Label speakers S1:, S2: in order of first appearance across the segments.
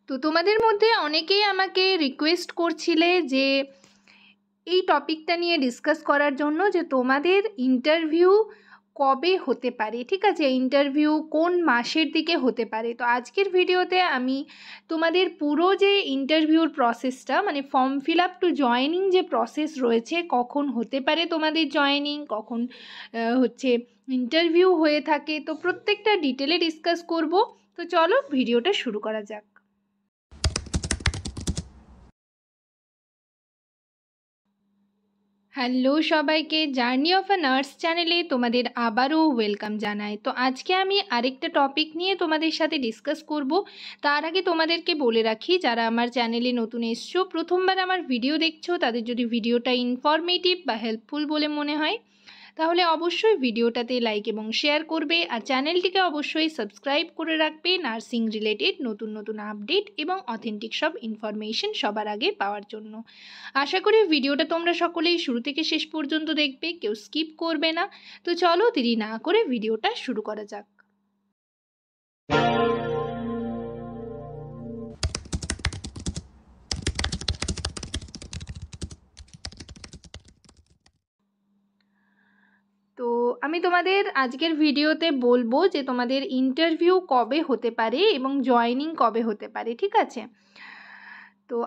S1: তো তোমাদের মধ্যে অনেকেই আমাকে রিকোয়েস্ট করছিলে যে এই টপিকটা নিয়ে ডিসকাস করার জন্য যে তোমাদের ইন্টারভিউ কবে হতে পারে, ঠিক আছে, ইন্টারভিউ কোন মাসের দিকে হতে পারে। তো আজকের ভিডিওতে আমি তোমাদের পুরো যে ইন্টারভিউর প্রসেসটা, মানে form fill up to joining যে প্রসেস রয়েছে, কখন হতে পারে তোমাদের জয়েনিং, কখন হচ্ছে ইন্টারভিউ হয়ে থাকে, তো প্রত্যেকটা ডিটেলে ডিসকাস করব। তো চলো ভিডিওটা শুরু করা যাক। হ্যালো সবাইকে, জার্নি অফ আ নার্স চ্যানেলে তোমাদের আবারও ওয়েলকাম জানাই। তো আজকে আমি আরেকটা টপিক নিয়ে তোমাদের সাথে ডিসকাস করব। তার আগে তোমাদেরকে বলে রাখি, যারা আমার চ্যানেলে নতুন এসছো, প্রথমবার আমার ভিডিও দেখছো, তাদের যদি ভিডিওটা ইনফরমেটিভ বা হেল্পফুল বলে মনে হয় তাহলে অবশ্যই ভিডিওটাতে লাইক এবং শেয়ার করবে, আর চ্যানেলটিকে অবশ্যই সাবস্ক্রাইব করে রাখবে নার্সিং রিলেটেড নতুন নতুন আপডেট এবং অথেন্টিক সব ইনফরমেশন সবার আগে পাওয়ার জন্য। আশা করি ভিডিওটা তোমরা সকলেই শুরু থেকে শেষ পর্যন্ত দেখবে, কেউ স্কিপ করবে না। তো চলো দেরি না করে ভিডিওটা শুরু করা যাক। তো আমি তোমাদের আজকের ভিডিওতে বলবো যে তোমাদের ইন্টারভিউ কবে হতে পারে এবং জয়েনিং কবে হতে পারে, ঠিক আছে। তো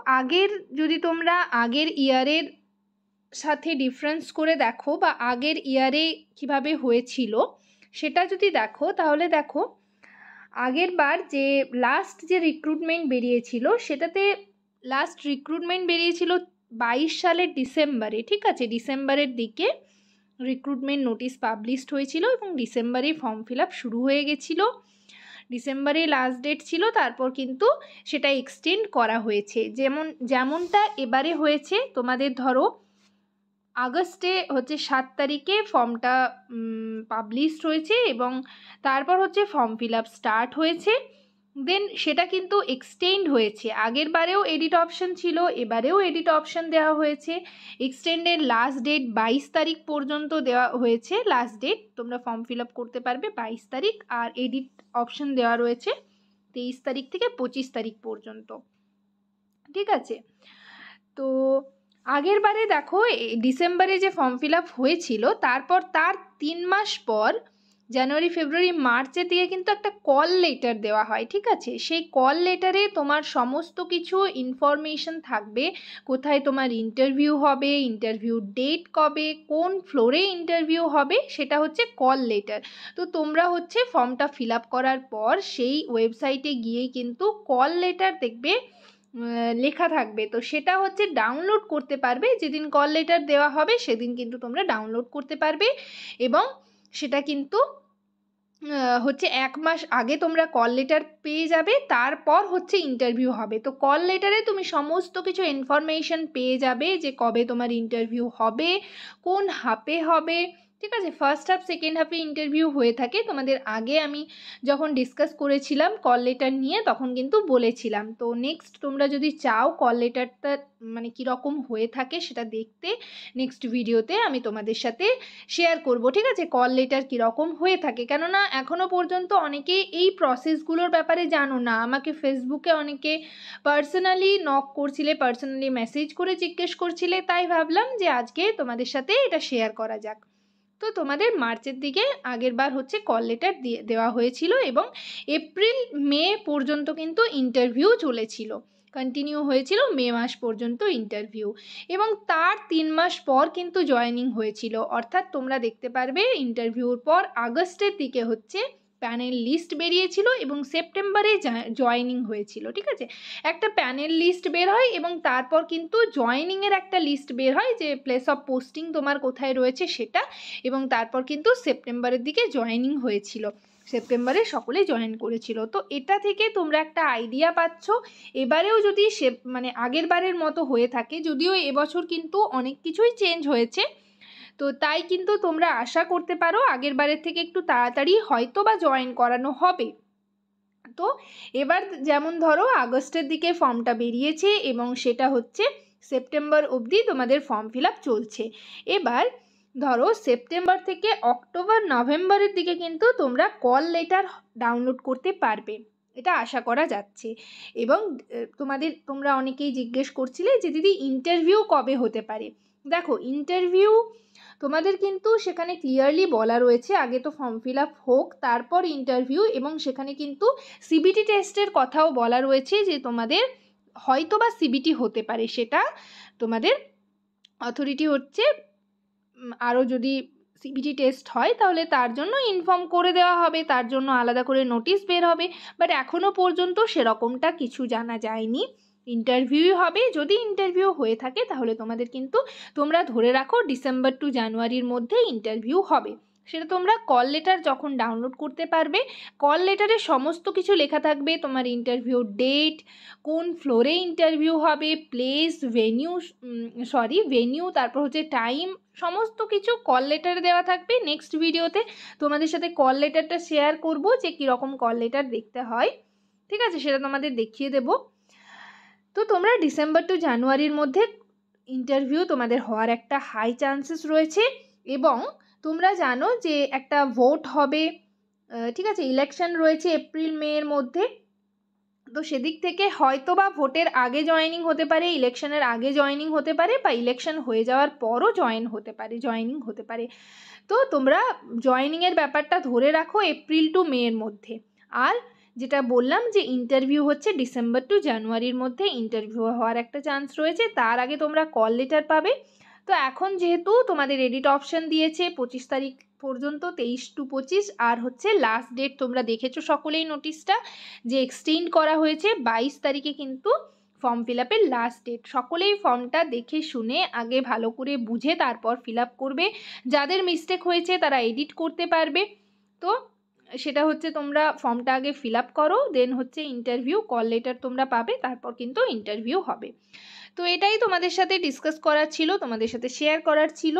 S1: যদি তোমরা আগের ইয়ারের সাথে ডিফারেন্স করে দেখো বা আগের ইয়ারে কিভাবে হয়েছিল সেটা যদি দেখো, তাহলে দেখো আগের বার যে লাস্ট যে রিক্রুটমেন্ট বেরিয়েছিল, সেটাতে লাস্ট রিক্রুটমেন্ট বেরিয়েছিল 22 সালের ডিসেম্বরে, ঠিক আছে। ডিসেম্বরের দিকে রিক্রুটমেন্ট নোটিশ পাবলিশড হয়েছিল এবং ডিসেম্বরে ফর্ম ফিল আপ শুরু হয়ে গেছিলো। ডিসেম্বরে লাস্ট ডেট ছিল, তারপর কিন্তু সেটা এক্সটেন্ড করা হয়েছে। যেমনটা এবারে হয়েছে, তোমাদের ধরো আগস্টে হচ্ছে 7 তারিখে ফর্মটা পাবলিশড হয়েছে এবং তারপর হচ্ছে ফর্ম ফিল আপ স্টার্ট হয়েছে। দেন সেটা কিন্তু এক্সটেন্ড হয়েছে। আগের বারেও এডিট অপশন ছিল, এবারেও এডিট অপশন দেওয়া হয়েছে। এক্সটেন্ডের লাস্ট ডেট 22 তারিখ পর্যন্ত দেওয়া হয়েছে। লাস্ট ডেট তোমরা ফর্ম ফিল আপ করতে পারবে 22 তারিখ, আর এডিট অপশন দেওয়া রয়েছে 23 তারিখ থেকে 25 তারিখ পর্যন্ত, ঠিক আছে। তো আগের বারে দেখো ডিসেম্বরে যে ফর্ম ফিল আপ হয়েছিল, তারপর তার 3 মাস পর জানুয়ারি ফেব্রুয়ারি মার্চের দিকে কিন্তু একটা কল লেটার দেওয়া হয়, ঠিক আছে। সেই কল লেটারে তোমার সমস্ত কিছু ইনফরমেশন থাকবে, কোথায় তোমার ইন্টারভিউ হবে, ইন্টারভিউ ডেট কবে, কোন ফ্লোরে ইন্টারভিউ হবে, সেটা হচ্ছে কল লেটার। তো তোমরা হচ্ছে ফর্মটা ফিল আপ করার পর সেই ওয়েবসাইটে গিয়েই কিন্তু কল লেটার দেখবে লেখা থাকবে। তো সেটা হচ্ছে ডাউনলোড করতে পারবে, যেদিন কল লেটার দেওয়া হবে সেদিন কিন্তু তোমরা ডাউনলোড করতে পারবে এবং সেটা কিন্তু হচ্ছে 1 মাস আগে তোমরা কল লেটার পেয়ে যাবে, তারপর হচ্ছে ইন্টারভিউ হবে। তো কল লেটারে তুমি সমস্ত কিছু ইনফরমেশন পেয়ে যাবে যে কবে তোমার ইন্টারভিউ হবে, কোন হাফে হবে, ঠিক আছে। ফার্স্ট হাফ সেকেন্ড হাফে ইন্টারভিউ হয়ে থাকে। তোমাদের আগে আমি যখন ডিসকাস করেছিলাম কল লেটার নিয়ে, তখন কিন্তু বলেছিলাম। তো নেক্সট তোমরা যদি চাও কল লেটারটা মানে কীরকম হয়ে থাকে সেটা দেখতে, নেক্সট ভিডিওতে আমি তোমাদের সাথে শেয়ার করব, ঠিক আছে, কল লেটার কীরকম হয়ে থাকে। কেননা এখনও পর্যন্ত অনেকে এই প্রসেসগুলোর ব্যাপারে জানো না। আমাকে ফেসবুকে অনেকে পার্সোনালি নক করছিলে, পার্সোনালি মেসেজ করে জিজ্ঞেস করছিলে, তাই ভাবলাম যে আজকে তোমাদের সাথে এটা শেয়ার করা যাক। তো তোমাদের মার্চের দিকে আগের বার হচ্ছে কল লেটার দেওয়া হয়েছিল এবং এপ্রিল মে পর্যন্ত কিন্তু ইন্টারভিউ চলেছিল, কন্টিনিউ হয়েছিল মে মাস পর্যন্ত ইন্টারভিউ, এবং তার 3 মাস পর কিন্তু জয়েনিং হয়েছিল। অর্থাৎ তোমরা দেখতে পারবে ইন্টারভিউর পর আগস্টের দিকে হচ্ছে প্যানেল লিস্ট বেরিয়েছিল এবং সেপ্টেম্বরে জয়েনিং হয়েছিল, ঠিক আছে। একটা প্যানেল লিস্ট বের হয় এবং তারপর কিন্তু জয়েনিংয়ের একটা লিস্ট বের হয় যে প্লেস অফ পোস্টিং তোমার কোথায় রয়েছে সেটা, এবং তারপর কিন্তু সেপ্টেম্বরের দিকে জয়েনিং হয়েছিল, সেপ্টেম্বরে সকলে জয়েন করেছিল। তো এটা থেকে তোমরা একটা আইডিয়া পাচ্ছ এবারেও যদি মানে আগের বারের মতো হয়ে থাকে, যদিও এবছর কিন্তু অনেক কিছুই চেঞ্জ হয়েছে, তো তাই কিন্তু তোমরা আশা করতে পারো আগের বারের থেকে একটু তাড়াতাড়ি হয়তো বা জয়েন করানো হবে। তো এবার যেমন ধরো আগস্টের দিকে ফর্মটা বেরিয়েছে এবং সেটা হচ্ছে সেপ্টেম্বর অবধি তোমাদের ফর্ম ফিল আপ চলছে। এবার ধরো সেপ্টেম্বর থেকে অক্টোবর নভেম্বরের দিকে কিন্তু তোমরা কল লেটার ডাউনলোড করতে পারবে, এটা আশা করা যাচ্ছে। এবং তোমরা অনেকেই জিজ্ঞেস করছিলে যে দিদি ইন্টারভিউ কবে হতে পারে। দেখো, ইন্টারভিউ তোমাদের কিন্তু সেখানে ক্লিয়ারলি বলা রয়েছে, আগে তো ফর্ম ফিল আপ হোক তারপর ইন্টারভিউ, এবং সেখানে কিন্তু সিবিটি টেস্টের কথাও বলা রয়েছে যে তোমাদের হয়তো বা সিবিটি হতে পারে, সেটা তোমাদের অথরিটি হচ্ছে আরও যদি সিবিটি টেস্ট হয় তাহলে তার জন্য ইনফর্ম করে দেওয়া হবে, তার জন্য আলাদা করে নোটিশ বের হবে। বাট এখনও পর্যন্ত সেরকমটা কিছু জানা যায়নি। ইন্টারভিউ হবে, যদি ইন্টারভিউ হয়ে থাকে তাহলে তোমাদের কিন্তু তোমরা ধরে রাখো ডিসেম্বর টু জানুয়ারির মধ্যে ইন্টারভিউ হবে। সেটা তোমরা কল লেটার যখন ডাউনলোড করতে পারবে, কল লেটারে সমস্ত কিছু লেখা থাকবে, তোমার ইন্টারভিউ ডেট, কোন ফ্লোরে ইন্টারভিউ হবে, প্লেস, ভেনিউ, তারপর হচ্ছে টাইম, সমস্ত কিছু কল লেটারে দেওয়া থাকবে। নেক্সট ভিডিওতে তোমাদের সাথে কল লেটারটা শেয়ার করব যে কীরকম কল লেটার দেখতে হয়, ঠিক আছে, সেটা তোমাদের দেখিয়ে দেব। তো তোমরা ডিসেম্বর টু জানুয়ারির মধ্যে ইন্টারভিউ তোমাদের হওয়ার একটা হাই চান্সেস রয়েছে। এবং তোমরা জানো যে একটা ভোট হবে, ঠিক আছে, ইলেকশন রয়েছে এপ্রিল মের মধ্যে। তো সেদিক থেকে হয়তো বা ভোটের আগে জয়েনিং হতে পারে, ইলেকশনের আগে জয়েনিং হতে পারে, বা ইলেকশন হয়ে যাওয়ার পরও জয়েনিং হতে পারে। তো তোমরা জয়েনিংয়ের ব্যাপারটা ধরে রাখো এপ্রিল টু মের মধ্যে। আর যেটা বললাম যে ইন্টারভিউ হচ্ছে ডিসেম্বর টু জানুয়ারির মধ্যে ইন্টারভিউ হওয়ার একটা চান্স রয়েছে, তার আগে তোমরা কল লেটার পাবে। তো এখন যেহেতু তোমাদের এডিট অপশান দিয়েছে 25 তারিখ পর্যন্ত, 23 টু 25, আর হচ্ছে লাস্ট ডেট তোমরা দেখেছো সকলেই নোটিশটা যে এক্সটেন্ড করা হয়েছে 22 তারিখে কিন্তু ফর্ম ফিল আপের লাস্ট ডেট। সকলেই ফর্মটা দেখে শুনে আগে ভালো করে বুঝে তারপর ফিল আপ করবে। যাদের মিস্টেক হয়েছে তারা এডিট করতে পারবে। তো সেটা হচ্ছে তোমরা ফর্মটা আগে ফিল আপ করো, দেন হচ্ছে ইন্টারভিউ, কল লেটার তোমরা পাবে, তারপর কিন্তু ইন্টারভিউ হবে। তো এটাই তোমাদের সাথে ডিসকাস করার ছিল, তোমাদের সাথে শেয়ার করার ছিল।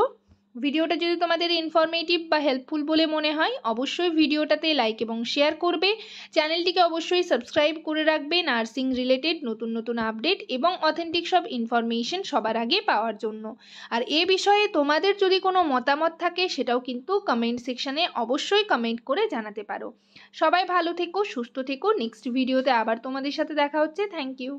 S1: ভিডিওটা যদি তোমাদের ইনফরমেটিভ বা হেল্পফুল বলে মনে হয় অবশ্যই ভিডিওটাতে লাইক এবং শেয়ার করবে। চ্যানেলটিকে অবশ্যই সাবস্ক্রাইব করে রাখবে নার্সিং রিলেটেড নতুন নতুন আপডেট এবং অথেন্টিক সব ইনফরমেশন সবার আগে পাওয়ার জন্য। আর এ বিষয়ে তোমাদের যদি কোনো মতামত থাকে সেটাও কিন্তু কমেন্ট সেকশানে অবশ্যই কমেন্ট করে জানাতে পারো। সবাই ভালো থেকো, সুস্থ থেকো। নেক্সট ভিডিওতে আবার তোমাদের সাথে দেখা হচ্ছে। Thank you.